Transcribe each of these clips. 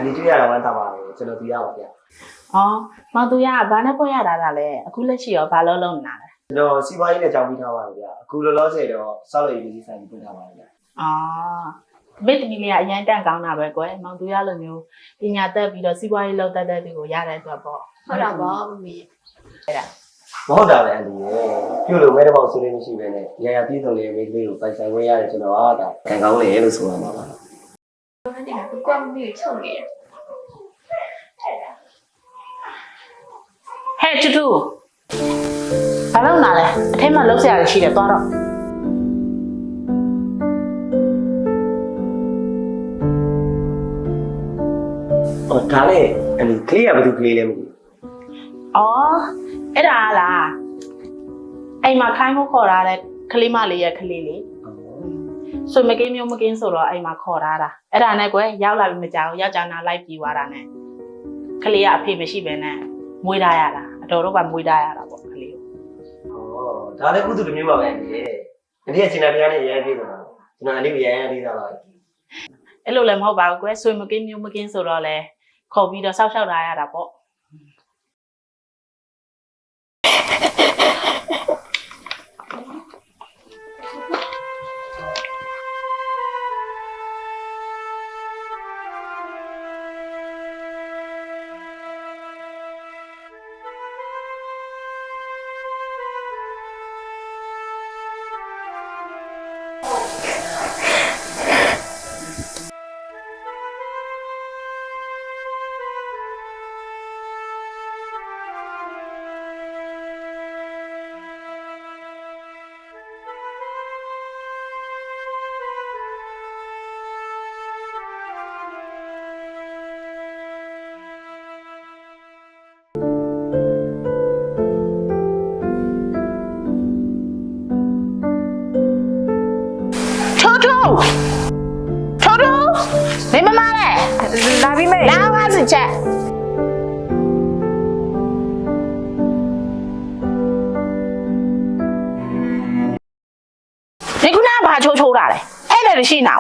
ဒီတွေ့ရတာဝမ်းသာပါတယ်ကျွန်တော်သိရပါဗျာ။အော်မောင်သူရဘာနဲ့ဖွဲ့ရတာလဲအခုလက်ရှိရောဘာလုံးလုံးနေတာလဲကျွန်တော်စီးပွားရေးနဲ့ကြောင်းပြီးထားပါတယ်ဗျာအခုလောလောဆယ်တော့စောက်ရည်ဒီဆိုင်ကိုပြင်ထားပါတယ်ဗျာအော်မိတ်သမီးလေးကအရင်တန်ကောင်းတာပဲကွယ်မောင်သူရလိုမျိုးပညာတက်ပြီးတော့စီးပွားရေးလုပ်တတ်တဲ့သူကိုရတဲ့အတွက်ပေါ့ဟုတ်တာပေါ့မမေအဲ့ဒါမဟုတ်တာပဲအန်ဒီရေပြုတ်လို့မဲတော့ဆိုလို့မရှိပဲနဲ့ရရပြည့်စုံလေးမိတ်လေးကိုပိုင်ဆိုင်ခွင့်ရတယ်ကျွန်တော်အားဒါခံကောင်းလေလို့ဆိုရမှာပါအဲ့ဒီကကွာမမေကိုချုပ်နေတယ်ဟဲ့တူတူဘာလုပ်နာလဲအထက်မှာလုပ်စရာရှိတယ်သွားတော့အော်ဒါလေအန်ဒီကလေးကဘာလို့ကလေးလဲမသိဘူးအော်အဲ့ဒါလားအိမ်မှာခိုင်းဖို့ခေါ်တာတဲ့ကလေးမလေးရဲ့ကလေးလေးဆိုမကင်းမျိုးမကင်းဆိုတော့အိမ်မှာခေါ်ထားတာအဲ့ဒါနဲ့ကွယ်ရောက်လာပြီးမကြောက်ယောက်ျားနာလိုက်ပြီးသွားတာနဲ့ကလေးကအဖေမရှိဘဲနဲ့မွေးထားရတာအတော်တော့ကမွေးထားရတာပေါ့ကလေးကိုဩဒါလည်းကုသလိုမျိုးပါပဲအန်ဒီရဲ့ချိန်တရားနဲ့ရရပြည့်စုံတာကျွန်တော်အန်ဒီကိုရရသေးတာပါအဲ့လိုလည်းမဟုတ်ပါဘူးကွယ်ဆွေမကင်းမျိုးမကင်းဆိုတော့လဲခေါ်ပြီးတော့စောက်ရှောက်ထားရတာပေါ့没妈妈嘞，လာပြီမေ然后开始吃。你姑娘把抽抽啦嘞，哎，那是谁闹？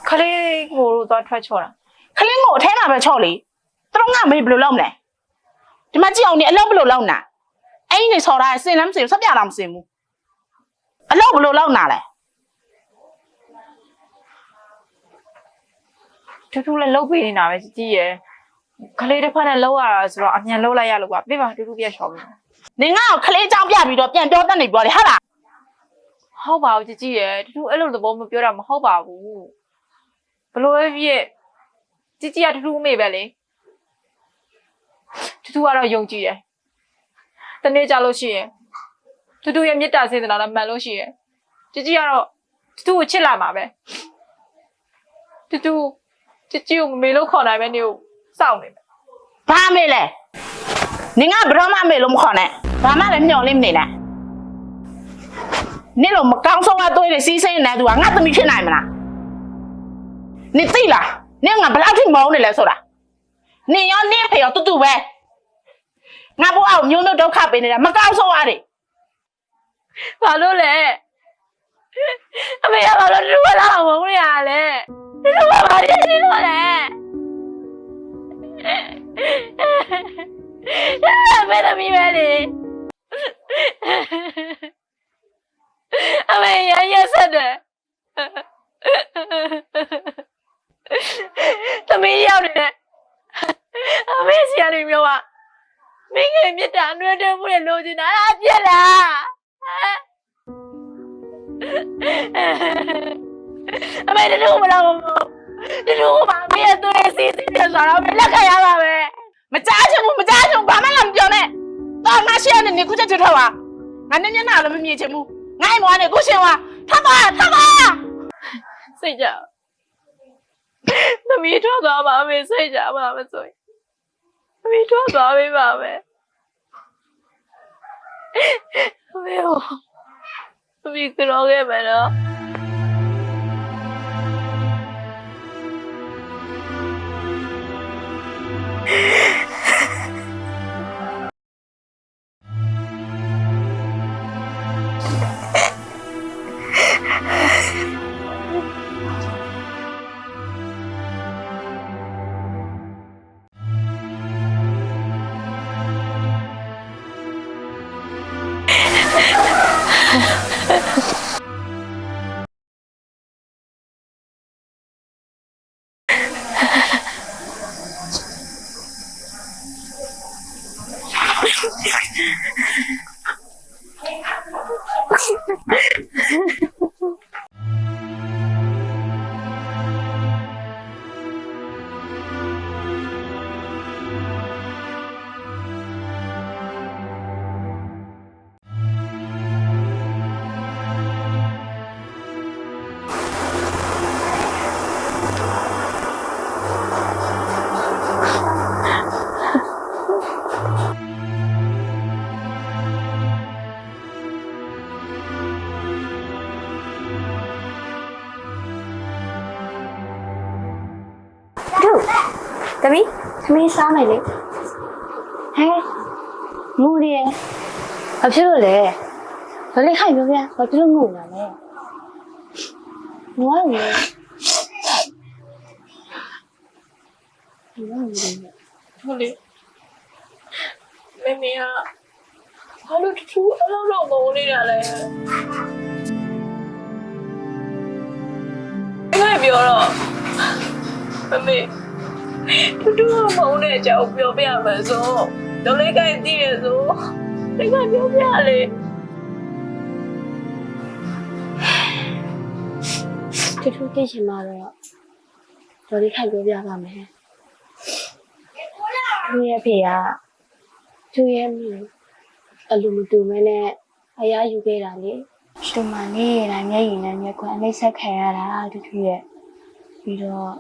ခလေးကိုတို့သွားထွက်ချောတာ可能我听那边吵哩，都俺没不落呢。你妈叫你老不落老呢？哎，你吵啦，谁啷谁，啥别啷谁么？老不落老哪嘞？တူတူလည်းလှုပ်ပေးနေတာပဲကြည့်ရယ်ခလေးတစ်ဖက်နဲ့လှုပ်ရတာဆိုတော့အမြန်လှုပ်လိုက်ရလို့ကွာပြပါတူတူပြက်ချော်ပြီ你俺可能长变比较变标准的标的好啦。ဟုတ်ပါဘူးကြည့်ရယ်တူတူအဲ့လိုသဘောမပြောတာမဟုတ်ပါဘူးဘလို့ပဲပြည့်ကြည့်ကတူတူအမေပဲလေတူတူကတော့ယုံကြည်တယ်တနေ့ကြလို့ရှိရင်တူတူရဲ့မေတ္တာစေတနာနဲ့မှန်လို့ရှိရင်ကြည့်ကတော့တူတူကိုချစ်လာမှာပဲတူတူကြည့်ကိုမေလို့ခေါ်နိုင်မယ်နေကိုစောင့်နေမယ်ဘာမေလဲ你俺不让妈没了么可能爸妈来鸟你们呢你老么刚说话对的牺牲来多俺都没去哪么啦你对了你俺不让去毛你来说啦你要你陪要嘟嘟呗俺不เอาမျိုးမျိုးတော့ခပေးနေတာမကောင်းဆိုရတဲ့ဘာလို့လဲအမေကဘာလို့တူလာမုန်းရလဲဒီလိုပါဘာဖြစ်နေလို့လဲအမေသမီးပဲလေအမေရဆက်တယ်သမီးရောက်နေတယ်အမေစီရနေမျိုးကမင်းငယ်မြတ်တာအနှွဲတဲ့မှုနဲ့လိုချင်တာအပြက်လားအမေတို့မလာဘူးတို့ဘာမင်းတို့ရဲ့စီစီနဲ့ဆိုတော့မလက်ခံရပါပဲမကြားချင်ဘူးဘာမှလည်းမပြောနဲ့တော့ငါရှေ့ကနေခုချက်ချထွက်ပါငါနဲ့ညနာလည်းမမြင်ချင်ဘူးငါ့အိမ်မောကနေခုရှင်ပါထပ်ပါစိတ်ကြသမီးထွက်သွားပါမေစိတ်ကြပါမဆိုရင်သမီးထွက်သွားပေးပါမယ်သမီးကိုသမီးကြောက်ခဲ့မယ်နော် တို့တမီးသမီးစားမယ်လေဟဲငိုနေဘာဖြစ်လို့လဲဘယ်လေးခိုင်ပြောပြဘာဖြစ်လို့ငိုနေတာလဲငိုရလေဟုတ်လေမမေကဘာလို့တူအလောက်တော့မုန်းနေတာလဲငါပြောတော့မမေတူမုန်းတဲ့အကြောင်းပြောပြမယ်ဆိုတော့လေးကိုင်းတည်ရဆိုလေးကပြောပြလေတူသိချင်မှာတော့ဒေါ်လေးခိုင်ပြောပြပါမယ်သူရဲ့ဖေကသူရဲ့မိအလိုမတူမဲနဲ့အရာယူခဲ့တာလေသူမနေရတာမျက်ရည်နဲ့မျက်ခွန်းအမိတ်ဆက်ခံရတာတူရဲ့ပြီးတော့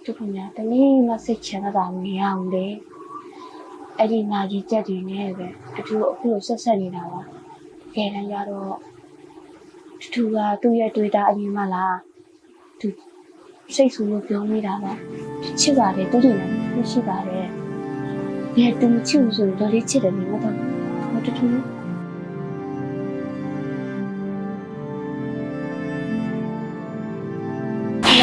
သူကညာတနည်းမစိတ်ချမ်းသာမနေအောင်လေအဲ့ဒီနာကြီးချက်တွေနဲ့ပဲတူအခုလိုဆက်ဆက်နေတာပါကဲတမ်းရတော့တူကသူ့ရဲ့တွေ့တာအရင်မှလားသူစိတ်ဆူလို့ပြောနေတာပါချစ်ပါတယ်တူတူနဲ့ရှိပါတယ်ငါတူချစ်ဆိုတော့လေးချစ်တယ်လို့တော့မတူတူမ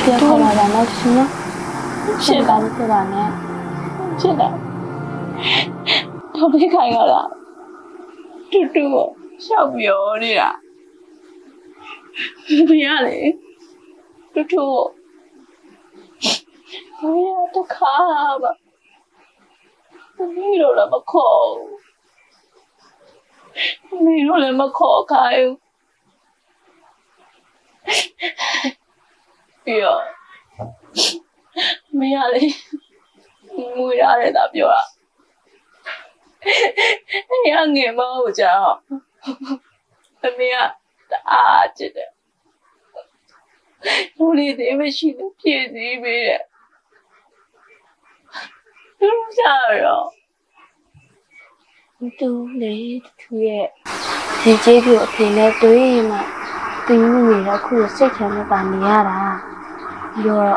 ပြောခေါ်လာတာတော့သူနော်ရှင်းတာလို့ပြောတာနဲ့ရှင်းတယ်တော့ဒီခိုင်ရတာတူတူရှောက်ပြောနေတာဘယ်ရလဲတူတူဘယ်ရတခါပါမင်းတို့လည်းမခေါ်မင်းတို့လည်းမခေါ်ခိုင်းပြီးတော့မင်းရလေငွေရတယ်တာပြောတာရငယ်မဟုတ်ကြအောင်အမေကတအားချစ်တယ်လူလေးတွေမရှိလို့ပြည့်စည်ပေးတယ်လူစားရောတူလေသူရဲ့ဒီကျေးပြအဖေနဲ့တွေ့ရင်မှတင်းမှုတွေတော့အခုစိတ်ချမ်းသာနေရတာပြီးတော့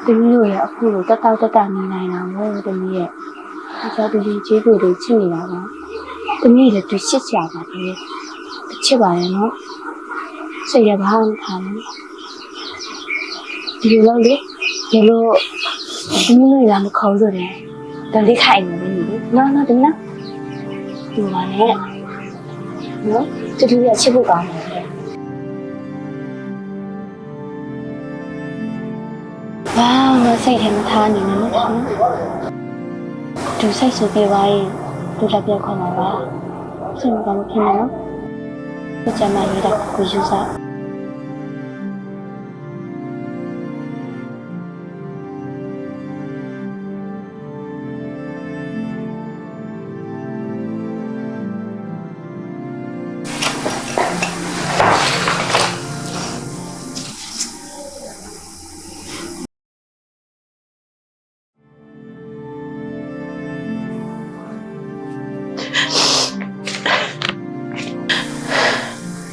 တင်းမှုတွေအခုလိုတက်တောက်နေနိုင်တာမို့တမီးရဲ့အစားတူချင်းကျေးပြတွေချစ်နေတာပါတမီးလည်းသူချစ်ကြပါတည်းချစ်ပါရဲ့နော်စိတ်ရပါအောင်ထားမယ်ဒီလိုလေဒီလိုတင်းမှုတွေမခေါ်လို့တယ်တော်လေးခိုင်နေတယ်နော်တမီးနော်ဒီမှာနဲ့နော်တူရချစ်ဖို့ကောင်းတယ်ဘာမှစိတ်ထဲမထားနေနဲ့နော်သူစိတ်ဆိုပြပါရင်သူလည်းပြောခေါ်မှာပါစိတ်မကောင်းဖြစ်နေနော်ဒီကြမှာရတာကိုယူစား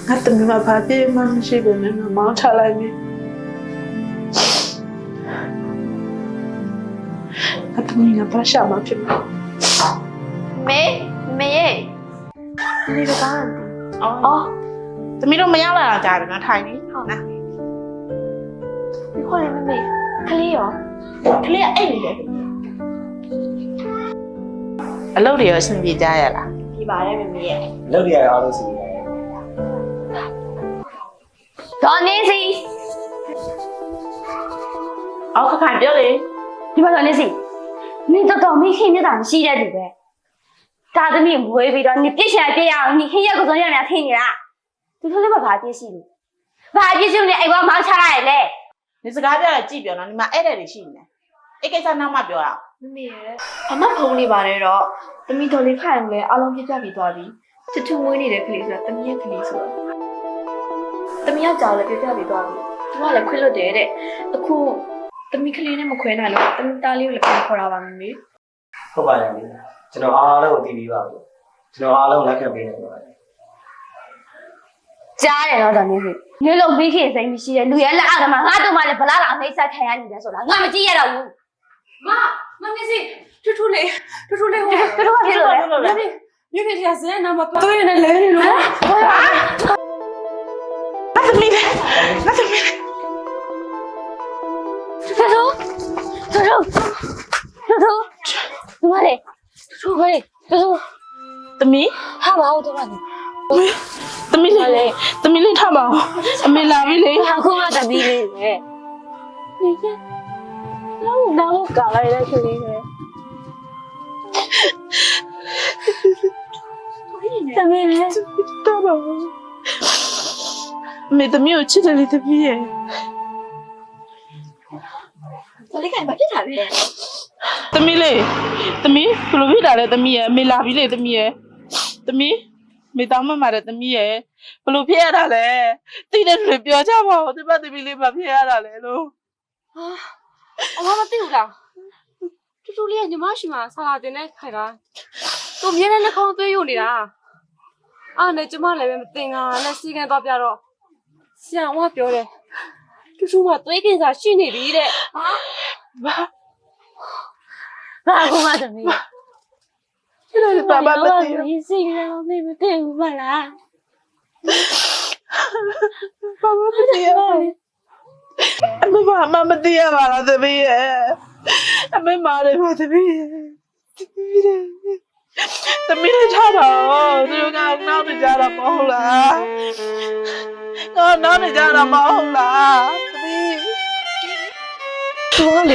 ငါတမီးမဘာပြေးမှမရှိပဲနဲ့မောင်းချလိုက်ပြီငါတမီးကဘာရှာမှဖြစ်မှာမေရဲ့ဒီကကားအော် တမီးတို့မရောက်လာတာကြာတယ်ငါထိုင်နေဟုတ်လား ဒီခေါ်ရမေကလေးရော ကလေးအဲ့နေတယ်အလုပ်တွေရောအဆင်ပြေကြရလား ဒီပါတယ်မေရဲ့ လုပ်ရအောင်လို့စီတယ် ဒေါ်နေစီ အော်ခက်ပြောလေ ဒီမှာဒေါ်နေစီမင်းတော်တော်မင်းခင်မြတ်တာမရှိတဲ့သူပဲ ဒါသမီးမွေးပြီးတော့နေပြစ်ချင်ပြစ်ရအောင်နေခင်းရက်ကိုစုံရများထင်းနေတာသူတို့လည်းမဘာပြစ်ရှိလို့ဘာပြစ်ရှိလို့လဲအိမ်ကမောင်းချလိုက်လေ နေစကားပြောရကြည့်ပြောနော်ဒီမှာအဲ့တဲ့တွေရှိနေအဲ့ကိစ္စနောက်မှပြောရအောင် မမေရဲ့အမဖုန်းနေပါတယ်တော့သမီးတော်လေးခိုင်လဲအားလုံးပြပြပြီးသွားပြီချစ်ထူမွေးနေတဲ့ကလေးဆိုတာသမီးရဲ့ကလေးဆိုတော့သမီးယောက်ျားလည်းပြပြပြီးသွားပြီသူကလည်းခွင့်လွတ်တယ်တဲ့အခုသမီးကလေးနဲ့မခွဲနိုင်လို့သမီးသားလေးကိုလည်းပြန်ခေါ်တာပါမမေ ဟုတ်ပါတယ်လေကျွန်တော်အားလုံးကိုတည်ပြီးပါပြီကျွန်တော်အားလုံးလက်ခံပေးနေပါတယ် ကြားတယ်တော့ဒါမျိုးဖြစ်နေလို့မိခင်စိတ်မရှိတဲ့လူရဲ့လက်အောက်ထဲမှာငါတို့မှလည်းဗလာလာနှိမ့်ဆက်ခံရနေတယ်ဆိုတာငါမကြည့်ရတော့ဘူး မမေစီထူးထူးလေးဟို တို့ကဖြစ်လို့လဲ မြေဖေတရားစဲနာမပါတွေ့နေလဲနေလို့ သမီးလေးငါသမီးလေး တို့ဒီမလေးတို့ဘာလဲတို့ သမီး ဟာဘာလို့တော့လဲ သမီးလေးသမီးလေးထားပါဦးအမေလာပြီလေ ဟာခုမှတပီးလေးလေနေကတော့ကာလိုက်တဲ့ကလေးလေသမီးလေး ထားပါဦးအမေသမီးကိုချစ်တယ်လေသမီးရဲ့ တော်လေးခိုင်ဘာဖြစ်တာလဲ သမီးလေးသမီးဘယ်လိုဖြစ်တာလဲသမီးရဲ့အမေလာပြီလေသမီးရဲ့သမီးမေတောင်းမှတဲ့သမီးရဲ့ဘယ်လိုဖြစ်ရတာလဲသိတဲ့လူတွေပြောကြပါဦးဒီမသမီးလေးဘာဖြစ်ရတာလဲလို့ အမမသိဘူးလားထူးထူးလေးကညီမရှိမှာဆာလာတင်တဲ့ခိုင်တာသူမြင်းနဲ့နှခေါင်းသွေးယိုနေတာအားနဲ့ကျမလည်းပဲမတင်ကနဲ့စီကန်းတော့ပြတော့ဆရာကပြောတယ်ထူးထူးကသွေးကင်စာရှိနေပြီတဲ့ ဘာကူမှသမီး 爸爸不听，你是一个妹妹对我们啦。爸爸不听，妈妈不听嘛了，这边，没妈的嘛这边，这边的差吧，这个哪里家的包啦，哪里家的包啦，这边，多嘞。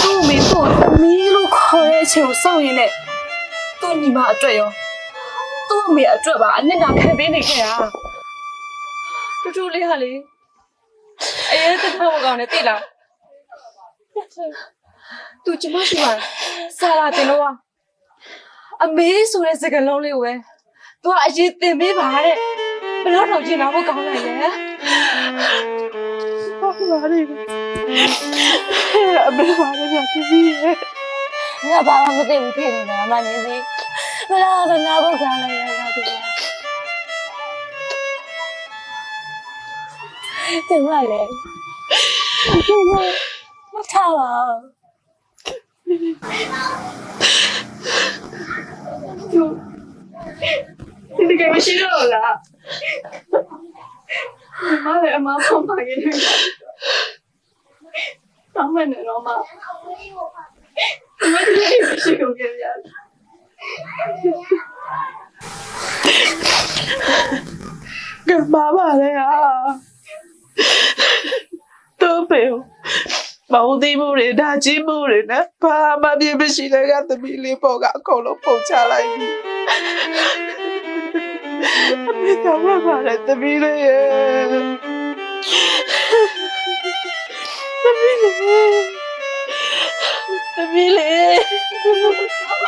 သူ့မေတော့သမီးလို့ခေါ်တဲ့အချိန်ကိုစောင့်ရင်းနဲ့သူ့ညီမအတွက်ရောသူ့အမေအတွက်ပါအနစ်နာခံပေးနေခဲ့တာတူတူလေးဟာလေအရေးတစ်ခါမကောင်းနဲ့သိလားသူကျမရှိပါစာလာတင်တော့အမေဆိုတဲ့စကားလုံးလေးကိုပဲသူကအရေးတင်ပေးပါတဲ့ဘယ်တော့တော့ကျင်လာဖို့ကောင်းလိုက်လဲ 爸爸的，没妈的嘛这边。ငါဘာမှမသိဘူးဖြစ်နေတာမနေစီဘယ်တော့ကနာဖို့ခံလိုက်ရတာဒီမှာလေမထားပါဒီကမရှိတော့လားမလည်းအမဖုန်းပါခဲ့တယ်တောင်းမယ်နော်မလည်းမရှိကုန်ကြရ 干嘛嘛的呀？都没有，毛地木人、大金木人呢？爸妈别不是那个的米粒包个口了包下来的。没他妈妈的的米粒耶！的米粒，的米粒。妈妈。